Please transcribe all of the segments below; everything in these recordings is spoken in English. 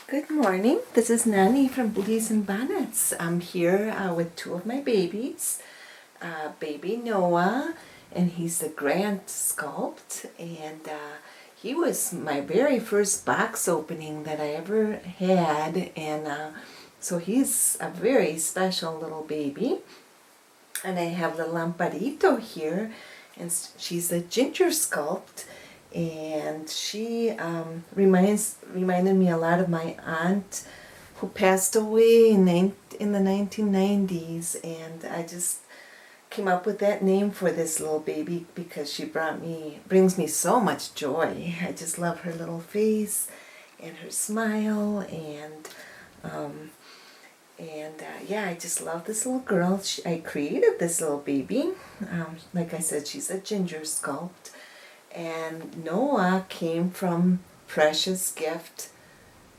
Good morning. This is Nanny from Booties and Bonnets. I'm here with two of my babies, baby Noah, and he's the Grant Sculpt, and he was my very first box opening that I ever had, and so he's a very special little baby. And I have the Lamparito here, and she's a Ginger Sculpt. And she reminded me a lot of my aunt who passed away in the 1990s, and I just came up with that name for this little baby because she brings me so much joy. I just love her little face and her smile, and yeah, I just love this little girl. I created this little baby. Like I said, she's a Ginger Sculpt. And Noah came from Precious Gift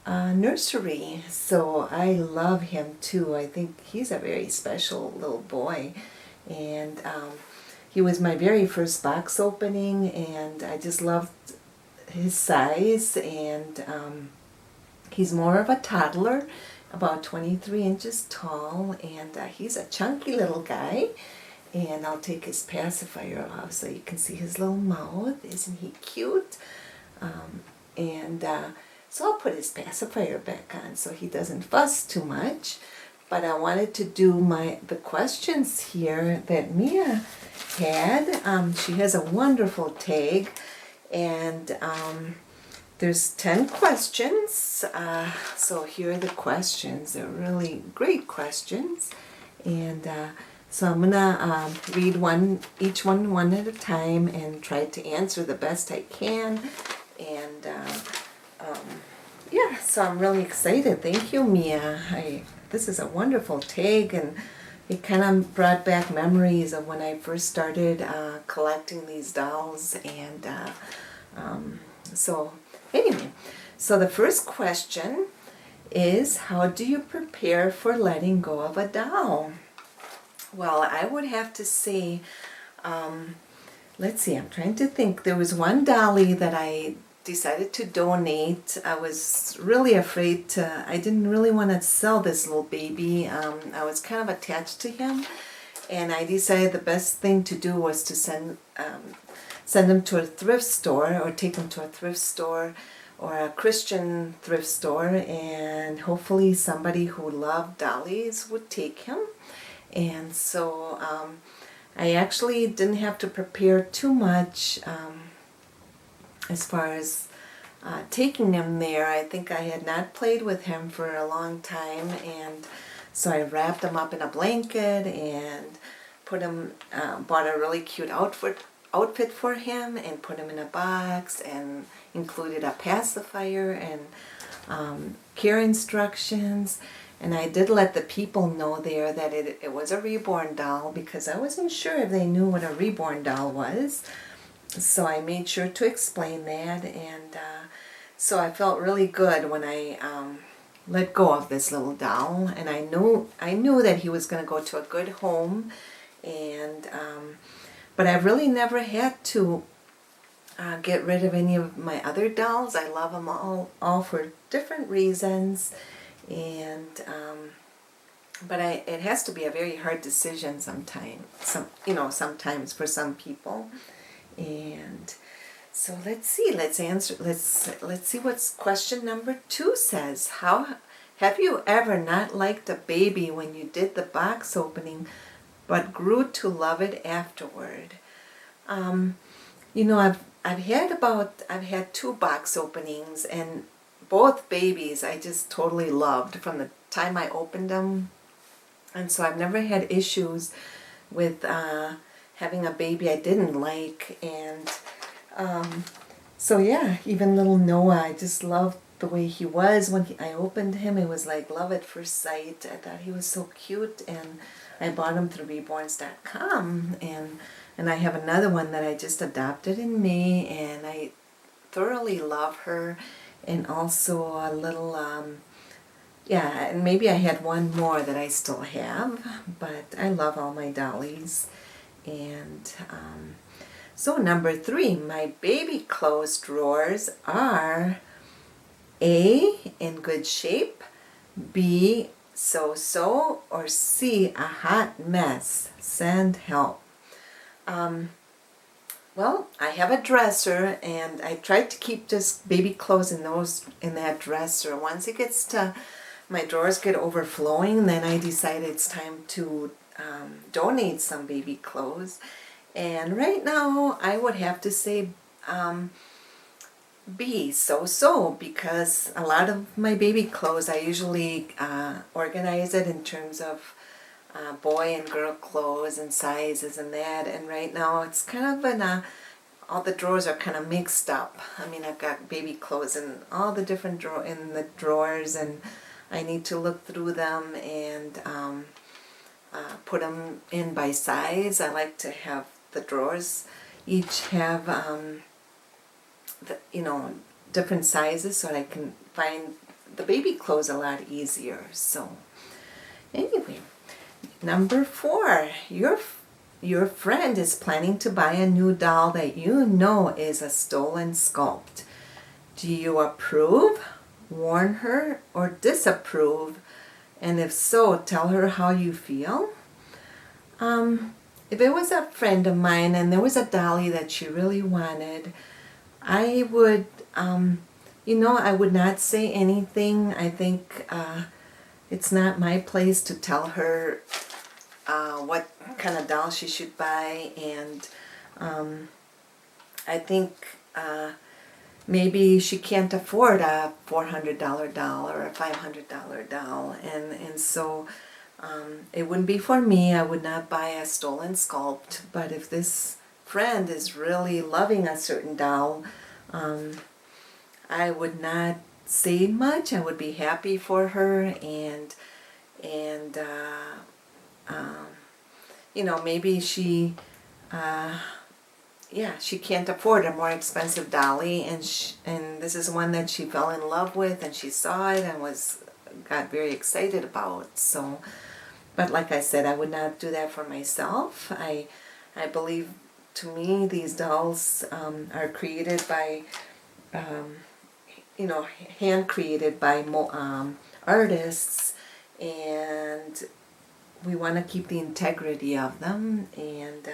Nursery, so I love him too. I think he's a very special little boy, and he was my very first box opening, and I just loved his size, and he's more of a toddler, about 23 inches tall, and he's a chunky little guy. And I'll take his pacifier off so you can see his little mouth. Isn't he cute? So I'll put his pacifier back on so he doesn't fuss too much. But I wanted to do the questions here that Mia had. She has a wonderful tag, and there's 10 questions. So here are the questions. They're really great questions, and so I'm gonna read each one at a time and try to answer the best I can. And yeah, so I'm really excited. Thank you, Mia. This is a wonderful tag, and it kind of brought back memories of when I first started collecting these dolls. And so anyway, so the first question is, how do you prepare for letting go of a doll? Well, I would have to say, let's see, I'm trying to think. There was one dolly that I decided to donate. I was really afraid I didn't really want to sell this little baby. I was kind of attached to him, and I decided the best thing to do was to send him to a thrift store, or take him to a thrift store or a Christian thrift store, and hopefully somebody who loved dollies would take him. And so I actually didn't have to prepare too much as far as taking him there. I think I had not played with him for a long time, and so I wrapped him up in a blanket and bought a really cute outfit for him, and put him in a box, and included a pacifier and care instructions. And I did let the people know there that it was a reborn doll, because I wasn't sure if they knew what a reborn doll was. So I made sure to explain that, and so I felt really good when I let go of this little doll. And I knew that he was going to go to a good home, and but I really never had to get rid of any of my other dolls. I love them all for different reasons. And but it has to be a very hard decision sometimes. Sometimes for some people. And so let's see. Let's see what question number 2 says. How have you ever not liked a baby when you did the box opening, but grew to love it afterward? I've had 2 box openings, and both babies I just totally loved from the time I opened them. And so I've never had issues with having a baby I didn't like. And so yeah, even little Noah, I just loved the way he was when I opened him. It was like love at first sight. I thought he was so cute, and I bought him through reborns.com. And I have another one that I just adopted in May, and I thoroughly love her. And also a little, and maybe I had one more that I still have, but I love all my dollies. And so number 3, my baby clothes drawers are A, in good shape, B, so-so, or C, a hot mess. Send help. Well, I have a dresser, and I tried to keep just baby clothes in that dresser. Once it gets to, my drawers get overflowing, then I decided it's time to donate some baby clothes. And right now, I would have to say B, so-so, because a lot of my baby clothes, I usually organize it in terms of boy and girl clothes and sizes and that, and right now it's kind of all the drawers are kind of mixed up. I mean, I've got baby clothes in all the different drawers, and I need to look through them and put them in by size. I like to have the drawers each have different sizes, so I can find the baby clothes a lot easier. So anyway, number 4, your friend is planning to buy a new doll that you know is a stolen sculpt. Do you approve, warn her, or disapprove? And if so, tell her how you feel. If it was a friend of mine and there was a dolly that she really wanted, I would, I would not say anything. I think it's not my place to tell her what kind of doll she should buy, and I think maybe she can't afford a $400 doll or a $500 doll, and so it wouldn't be for me. I would not buy a stolen sculpt, but if this friend is really loving a certain doll, I would not say much. I would be happy for her, and maybe she she can't afford a more expensive dolly, and this is one that she fell in love with, and she saw it and got very excited about. So, but like I said, I would not do that for myself. I believe, to me, these dolls are created by hand created by artists, and we want to keep the integrity of them. And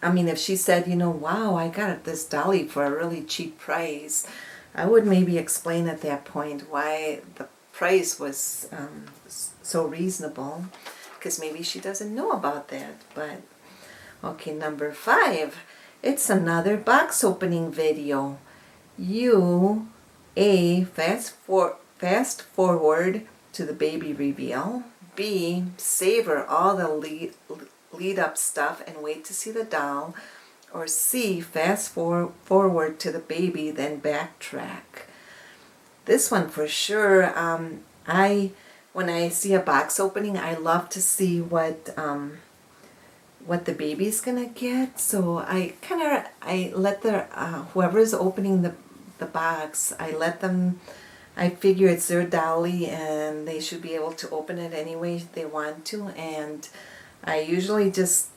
I mean, if she said, wow, I got this dolly for a really cheap price, I would maybe explain at that point why the price was so reasonable, because maybe she doesn't know about that. But okay, number 5, it's another box opening video. You, A, fast forward to the baby reveal. B, savor all the lead up stuff and wait to see the doll. Or C, fast forward to the baby, then backtrack. This one for sure. When I see a box opening, I love to see what the baby's gonna get. So I let whoever's opening the box, I figure it's their dolly and they should be able to open it any way they want to. And I usually just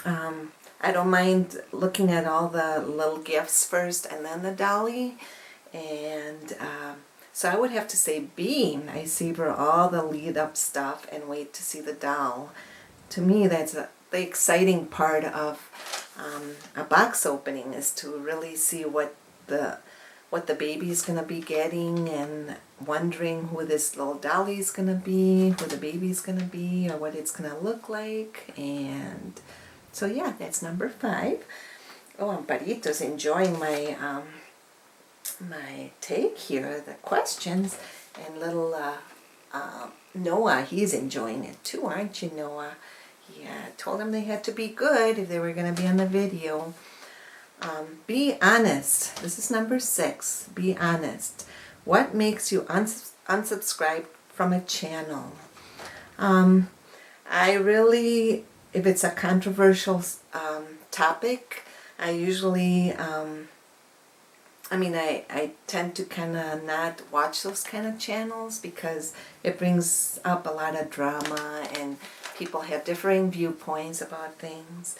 I don't mind looking at all the little gifts first and then the dolly. And so I would have to say B. I savor all the lead up stuff and wait to see the doll. To me, that's the exciting part of a box opening, is to really see what the baby's going to be getting, and wondering who this little dolly's going to be, who the baby's going to be, or what it's going to look like. And so yeah, that's number 5. Oh, Amparito's enjoying my my take here, the questions, and little Noah, he's enjoying it too, aren't you, Noah? Yeah, I told him they had to be good if they were going to be on the video. Be honest. This is number 6. Be honest. What makes you unsubscribe from a channel? I really, if it's a controversial topic, I usually, I tend to kind of not watch those kind of channels, because it brings up a lot of drama and people have differing viewpoints about things.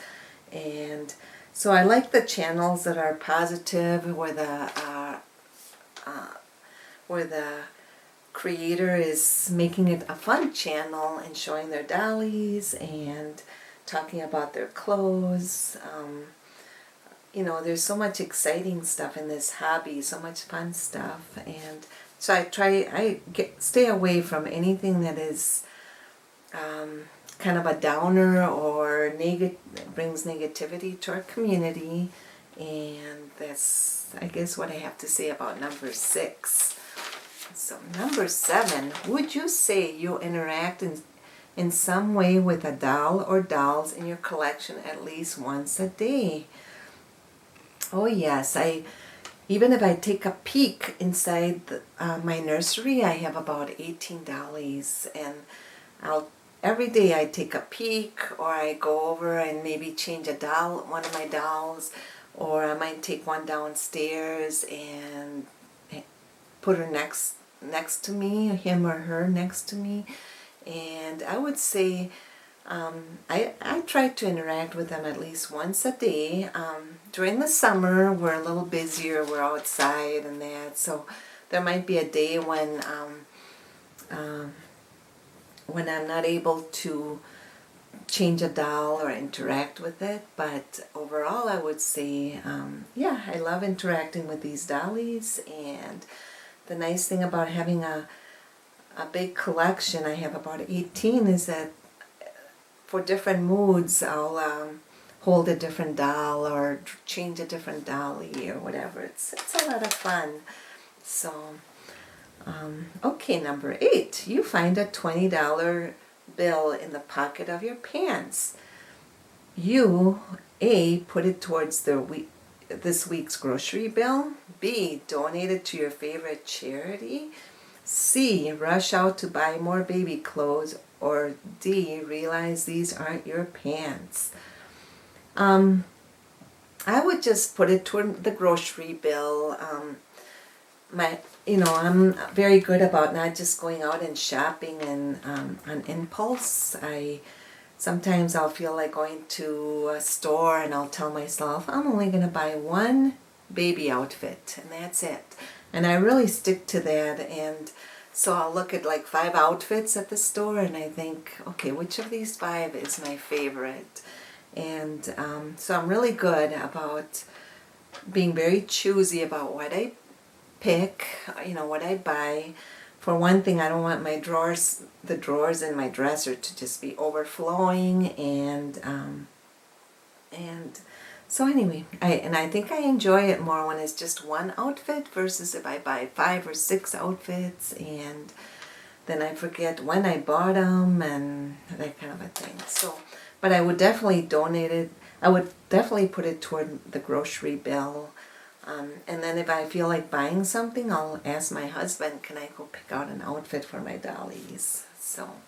And So I like the channels that are positive, where the creator is making it a fun channel and showing their dollies and talking about their clothes. You know, there's so much exciting stuff in this hobby, so much fun stuff, and so stay away from anything that is kind of a downer or brings negativity to our community. And that's, I guess, what I have to say about number 6. So number 7, would you say you interact in some way with a doll or dolls in your collection at least once a day? Oh yes, even if I take a peek inside my nursery, I have about 18 dollies, and every day I take a peek, or I go over and maybe change one of my dolls, or I might take one downstairs and put her next to me, him or her next to me. And I would say I try to interact with them at least once a day. During the summer, we're a little busier, we're outside and that, so there might be a day when I'm not able to change a doll or interact with it. But overall, I would say, yeah, I love interacting with these dollies. And the nice thing about having a big collection, I have about 18, is that for different moods, I'll hold a different doll or change a different dolly or whatever. It's a lot of fun. So, okay, number 8. You find a $20 bill in the pocket of your pants. You, A, put it towards this week's grocery bill. B, donate it to your favorite charity. C, rush out to buy more baby clothes. Or D, realize these aren't your pants. I would just put it toward the grocery bill. I'm very good about not just going out and shopping and on impulse. Sometimes I'll feel like going to a store and I'll tell myself I'm only going to buy one baby outfit and that's it. And I really stick to that. And so I'll look at like 5 outfits at the store and I think, okay, which of these 5 is my favorite? And so I'm really good about being very choosy about what I pick, what I buy. For one thing, I don't want the drawers in my dresser to just be overflowing, and so anyway, I think I enjoy it more when it's just one outfit versus if I buy 5 or 6 outfits and then I forget when I bought them and that kind of a thing. So, but I would definitely donate it. I would definitely put it toward the grocery bill. And then if I feel like buying something, I'll ask my husband, can I go pick out an outfit for my dollies? So,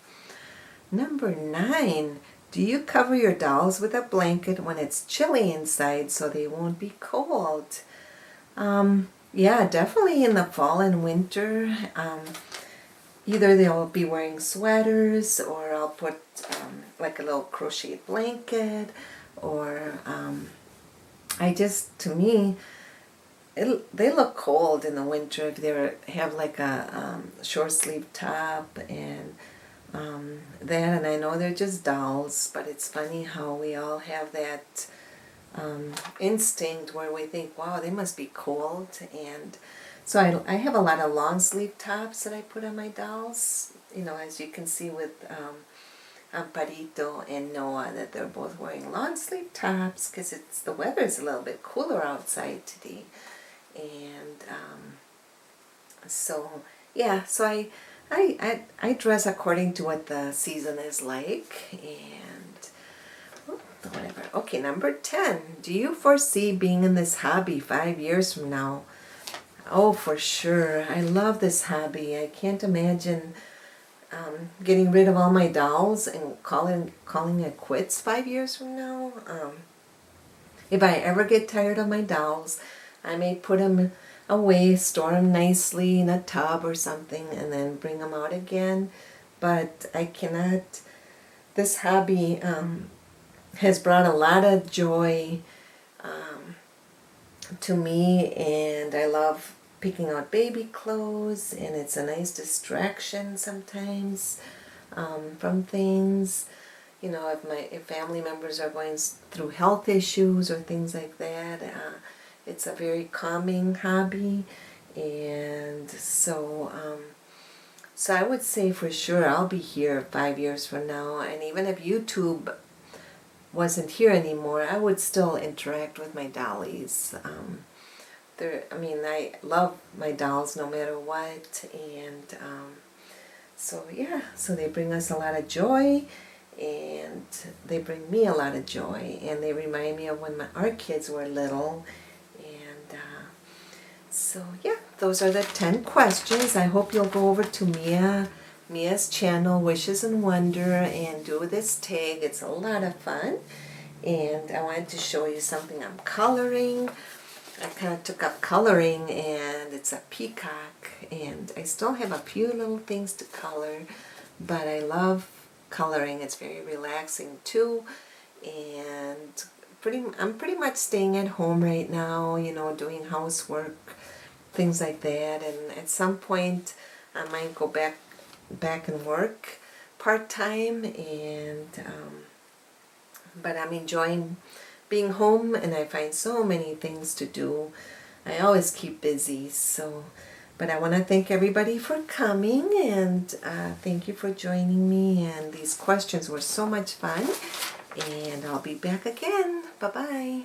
number 9, do you cover your dolls with a blanket when it's chilly inside so they won't be cold? Yeah, definitely in the fall and winter. Either they'll be wearing sweaters, or I'll put like a little crocheted blanket, or to me, they look cold in the winter if they have like a short sleeve top and that. And I know they're just dolls, but it's funny how we all have that instinct where we think, wow, they must be cold. And so I have a lot of long sleeve tops that I put on my dolls. As you can see with Amparito and Noah, that they're both wearing long sleeve tops because the weather's a little bit cooler outside today. And so I dress according to what the season is like, and whatever. Okay, number 10. Do you foresee being in this hobby 5 years from now? Oh, for sure. I love this hobby. I can't imagine getting rid of all my dolls and calling it quits 5 years from now. If I ever get tired of my dolls, I may put them away, store them nicely in a tub or something, and then bring them out again. But I cannot. This hobby has brought a lot of joy to me, and I love picking out baby clothes, and it's a nice distraction sometimes from things. You know, if family members are going through health issues or things like that, it's a very calming hobby. And so I would say for sure I'll be here 5 years from now, and even if YouTube wasn't here anymore, I would still interact with my dollies. I love my dolls no matter what, and so yeah, so they bring us a lot of joy, and they bring me a lot of joy, and they remind me of when our kids were little, and so yeah, those are the 10 questions. I hope you'll go over to Mia's channel, Wishes and Wonder, and do this tag. It's a lot of fun. And I wanted to show you something I'm coloring. I kind of took up coloring, and it's a peacock, and I still have a few little things to color, but I love coloring. It's very relaxing too, and I'm pretty much staying at home right now, you know, doing housework, things like that, and at some point I might go back and work part-time, and but I'm enjoying being home, and I find so many things to do. I always keep busy, so, but I want to thank everybody for coming, and thank you for joining me, and these questions were so much fun, and I'll be back again. Bye-bye.